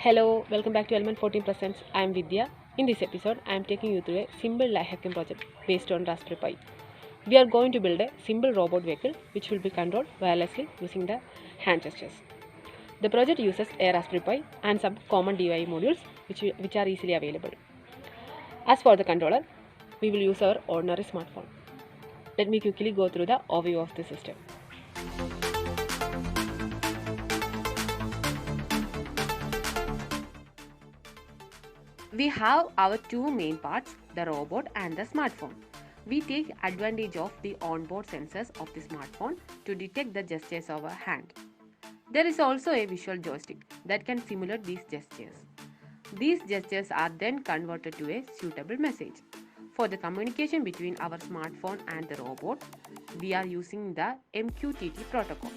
Hello, welcome back to Element 14 Presents. I am Vidya. In this episode, I am taking you through a simple life hacking project based on Raspberry Pi. We are going to build a simple robot vehicle which will be controlled wirelessly using the hand gestures. The project uses a Raspberry Pi and some common DIY modules which are easily available. As for the controller, we will use our ordinary smartphone. Let me quickly go through the overview of the system. We have our two main parts, the robot and the smartphone. We take advantage of the onboard sensors of the smartphone to detect the gestures of our hand. There is also a visual joystick that can simulate these gestures. These gestures are then converted to a suitable message. For the communication between our smartphone and the robot, we are using the MQTT protocol.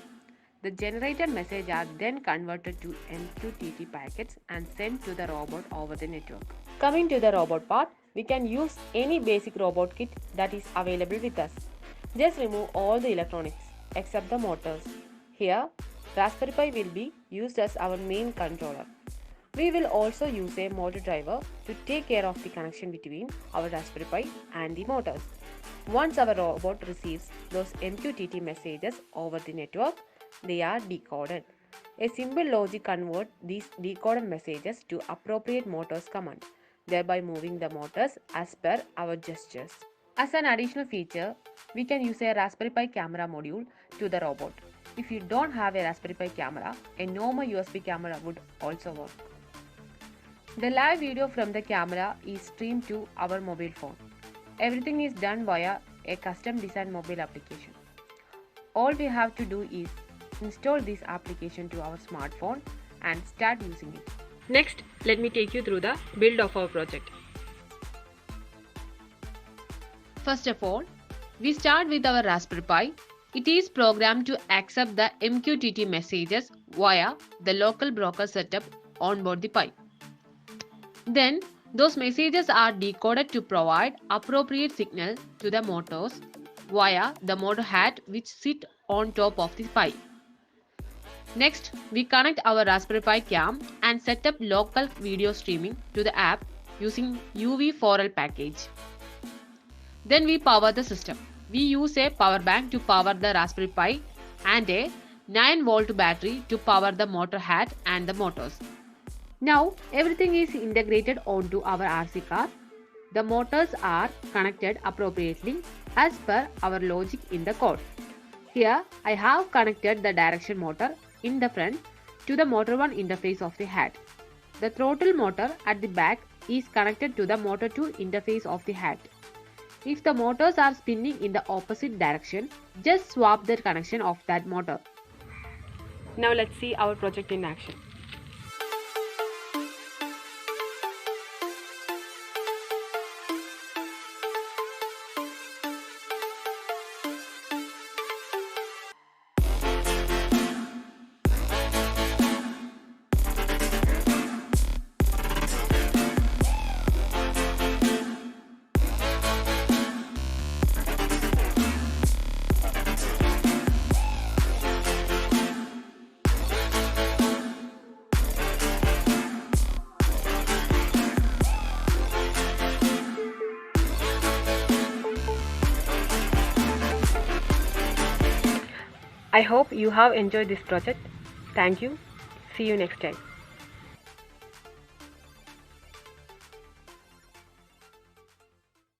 The generated messages are then converted to MQTT packets and sent to the robot over the network. Coming to the robot part, we can use any basic robot kit that is available with us. Just remove all the electronics except the motors. Here, Raspberry Pi will be used as our main controller. We will also use a motor driver to take care of the connection between our Raspberry Pi and the motors. Once our robot receives those MQTT messages over the network, they are decoded. A simple logic converts these decoded messages to appropriate motors command, thereby moving the motors as per our gestures. As an additional feature, we can use a Raspberry Pi camera module to the robot. If you don't have a Raspberry Pi camera, a normal USB camera would also work. The live video from the camera is streamed to our mobile phone. Everything is done via a custom designed mobile application. All we have to do is install this application to our smartphone and start using it. Next, let me take you through the build of our project. First of all, we start with our Raspberry Pi. It is programmed to accept the MQTT messages via the local broker setup on board the Pi. Then, those messages are decoded to provide appropriate signal to the motors via the motor hat which sit on top of the Pi. Next, we connect our Raspberry Pi cam and set up local video streaming to the app using UV4L package. Then we power the system. We use a power bank to power the Raspberry Pi and a 9-volt battery to power the motor hat and the motors. Now, everything is integrated onto our RC car. The motors are connected appropriately as per our logic in the code. Here, I have connected the direction motor in the front to the motor 1 interface of the hat. The throttle motor at the back is connected to the motor 2 interface of the hat. If the motors are spinning in the opposite direction, just swap the connection of that motor. Now let's see our project in action. I hope you have enjoyed this project. Thank you. See you next time.